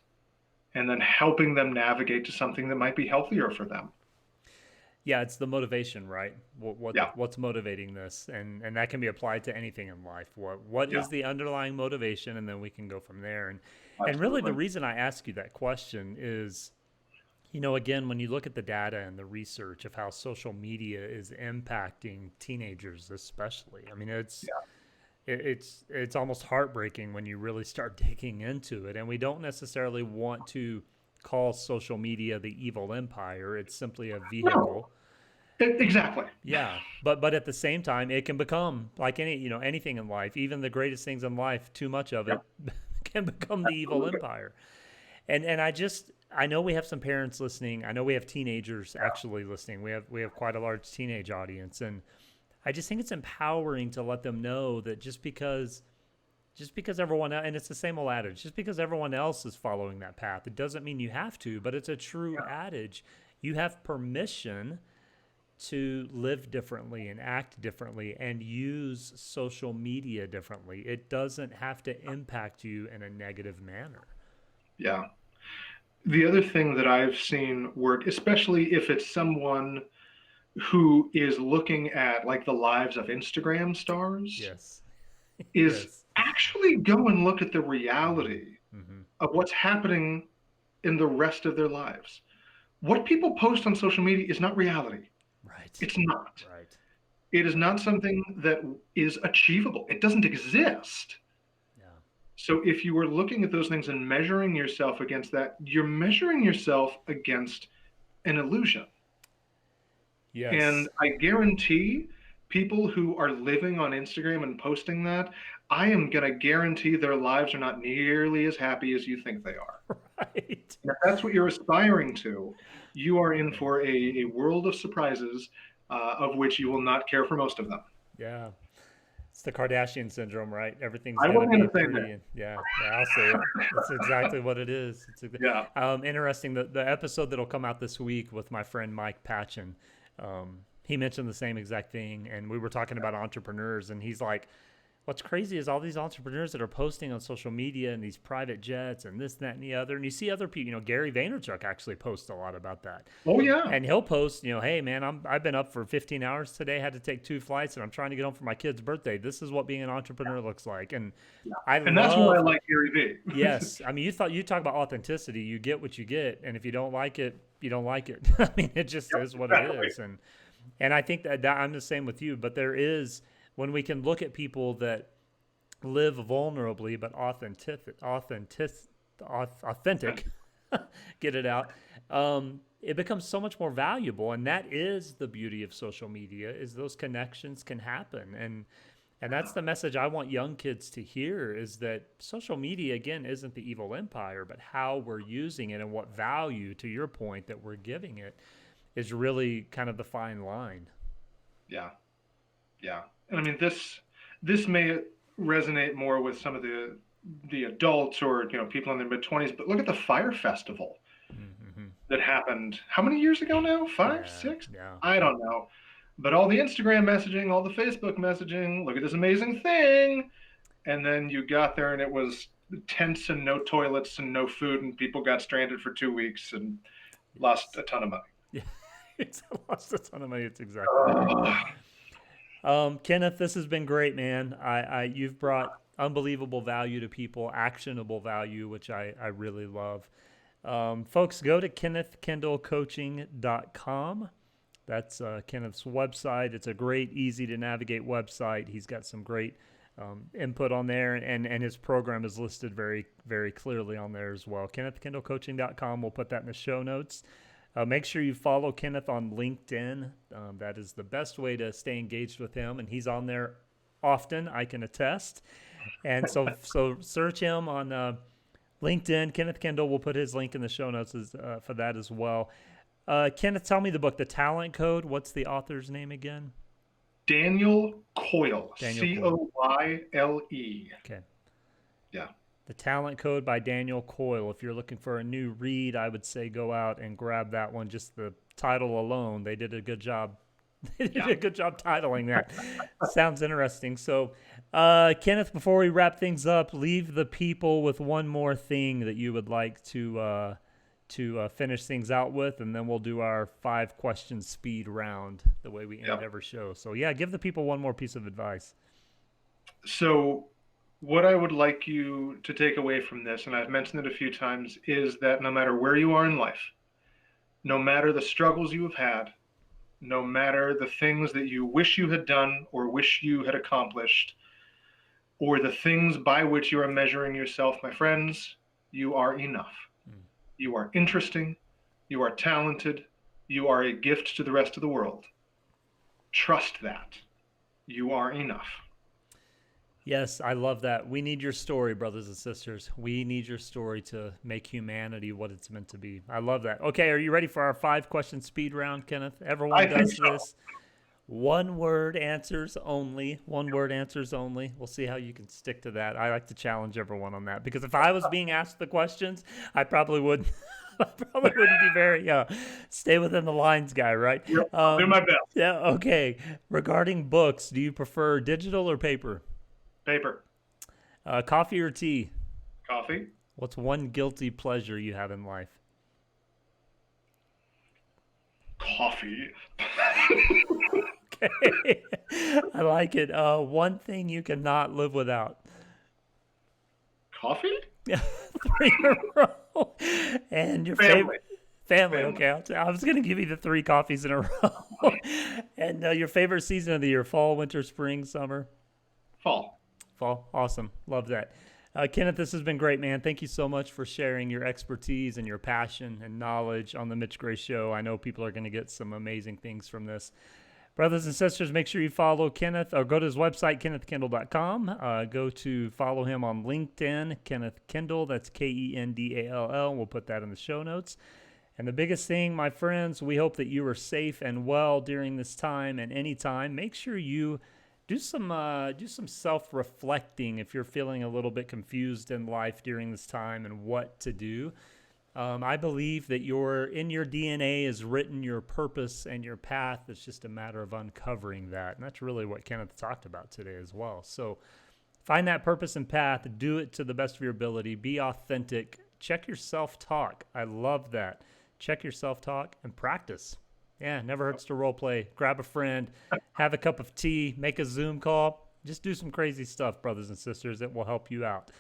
and then helping them navigate to something that might be healthier for them. Yeah, it's the motivation, right? Yeah. What's motivating this, and that can be applied to anything in life. What Yeah. is the underlying motivation, and then we can go from there. And really, the Absolutely. reason I ask you that question is, again, when you look at the data and the research of how social media is impacting teenagers, especially, I mean, Yeah. it's almost heartbreaking when you really start digging into it. And we don't necessarily want to call social media the evil empire. It's simply a No, vehicle. exactly. Yeah, but at the same time, it can become like anything in life, even the greatest things in life. Too much of Yeah. it can become the evil Absolutely. empire. And I know we have some parents listening. I know we have teenagers actually listening. We have quite a large teenage audience, and I just think it's empowering to let them know that just because everyone else, and it's the same old adage, just because everyone else is following that path, it doesn't mean you have to, but it's a true Yeah. adage. You have permission to live differently and act differently and use social media differently. It doesn't have to impact you in a negative manner. Yeah. The other thing that I've seen work, especially if it's someone who is looking at like the lives of Instagram stars Yes. is Yes. actually go and look at the reality Mm-hmm. of what's happening in the rest of their lives. What people post on social media is not reality. Right. It's not. Right. It is Right. not something that is achievable. It doesn't exist. Yeah. So if you were looking at those things and measuring yourself against that, you're measuring yourself against an illusion. And Yes. I guarantee people who are living on Instagram and posting that, I am going to guarantee their lives are not nearly as happy as you think they are. Right. And if that's what you're aspiring to, you are in Yeah. for a world of surprises, of which you will not care for most of them. Yeah. It's the Kardashian syndrome, right? Everything's I got to wasn't be going to say that. pretty. And yeah, I'll say it. It's exactly what it is. Yeah. Interesting. The episode that'll come out this week with my friend Mike Patchen, he mentioned the same exact thing. And we were talking about entrepreneurs, and he's like, what's crazy is all these entrepreneurs that are posting on social media and these private jets and this, that, and the other. And you see other people, Gary Vaynerchuk actually posts a lot about that. Oh, yeah. And he'll post, hey man, I've been up for 15 hours today, had to take 2 flights, and I'm trying to get home for my kid's birthday. This is what being an entrepreneur looks like. And I And that's why I love, like Gary Vee. yes. I mean, you talk about authenticity. You get what you get, and if you don't like it, you don't like it. I mean, it just Yep, is what it exactly. is. And I think that I'm the same with you. But there is, when we can look at people that live vulnerably but authentic, get it out. It becomes so much more valuable, and that is the beauty of social media, is those connections can happen. And that's the message I want young kids to hear, is that social media, again, isn't the evil empire, but how we're using it and what value, to your point, that we're giving it is really kind of the fine line. Yeah. Yeah. And I mean, this may resonate more with some of the adults or people in their mid-20s, but look at the Fire Festival Mm-hmm. that happened how many years ago now? 5, Yeah, 6? yeah. I don't know. But all the Instagram messaging, all the Facebook messaging, look at this amazing thing. And then you got there and it was tents and no toilets and no food, and people got stranded for 2 weeks and lost Yes. a ton of money. Yeah, it's lost a ton of money. It's exactly right. Kenneth, this has been great, man. You've brought unbelievable value to people, actionable value, which I really love. Folks, go to KennethKendallCoaching.com. That's Kenneth's website. It's a great, easy to navigate website. He's got some great input on there, and his program is listed very, very clearly on there as well. KennethKendallCoaching.com. We'll put that in the show notes. Make sure you follow Kenneth on LinkedIn. That is the best way to stay engaged with him, and he's on there often, I can attest. And so search him on LinkedIn. Kenneth Kendall, will put his link in the show notes for that as well. Kenneth, tell me the book, The Talent Code. What's the author's name again? Daniel Coyle, Daniel Coyle. Okay. Yeah. The Talent Code by Daniel Coyle. If you're looking for a new read, I would say go out and grab that one. Just the title alone, they did a good job. They did a good job titling that. Sounds interesting. So, Kenneth, before we wrap things up, leave the people with one more thing that you would like to finish things out with, and then we'll do our 5-question speed round the way we end every show. So, yeah, give the people one more piece of advice. So, what I would like you to take away from this, and I've mentioned it a few times, is that no matter where you are in life, no matter the struggles you have had, no matter the things that you wish you had done or wish you had accomplished, or the things by which you are measuring yourself, my friends, you are enough. You are interesting. You are talented. You are a gift to the rest of the world. Trust that. You are enough. Yes, I love that. We need your story, brothers and sisters. We need your story to make humanity what it's meant to be. I love that. Okay, are you ready for our 5-question speed round, Kenneth? Everyone does this. 1-word answers only. 1-word answers only. We'll see how you can stick to that. I like to challenge everyone on that, because if I was being asked the questions, I probably wouldn't. I probably wouldn't be very stay within the lines guy, right? Yep, I'll do my best. Yeah. Okay. Regarding books, do you prefer digital or paper? Paper. Coffee or tea? Coffee. What's one guilty pleasure you have in life? Coffee. Okay. I like it. One thing you cannot live without. Coffee? Yeah, 3 in a row. And your Family. family. Family. Okay, I was going to give you the 3 coffees in a row. And your favorite season of the year: fall, winter, spring, summer? Fall. Fall. Awesome. Love that. Kenneth, this has been great, man. Thank you so much for sharing your expertise and your passion and knowledge on the Mitch Gray Show. I know people are going to get some amazing things from this. Brothers and sisters, make sure you follow Kenneth, or go to his website, kennethkendall.com. Go to follow him on LinkedIn, Kenneth Kendall. That's Kendall. We'll put that in the show notes. And the biggest thing, my friends, we hope that you are safe and well during this time and any time. Make sure you do some self-reflecting if you're feeling a little bit confused in life during this time and what to do. I believe that in your DNA is written your purpose and your path. It's just a matter of uncovering that. And that's really what Kenneth talked about today as well. So find that purpose and path, do it to the best of your ability, be authentic, check your self-talk. I love that. Check your self-talk and practice. Yeah, never hurts to role play. Grab a friend, have a cup of tea, make a Zoom call. Just do some crazy stuff, brothers and sisters. It will help you out.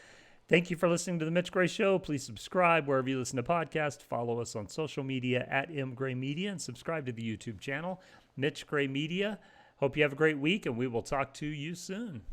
Thank you for listening to The Mitch Gray Show. Please subscribe wherever you listen to podcasts. Follow us on social media at mgraymedia and subscribe to the YouTube channel, Mitch Gray Media. Hope you have a great week, and we will talk to you soon.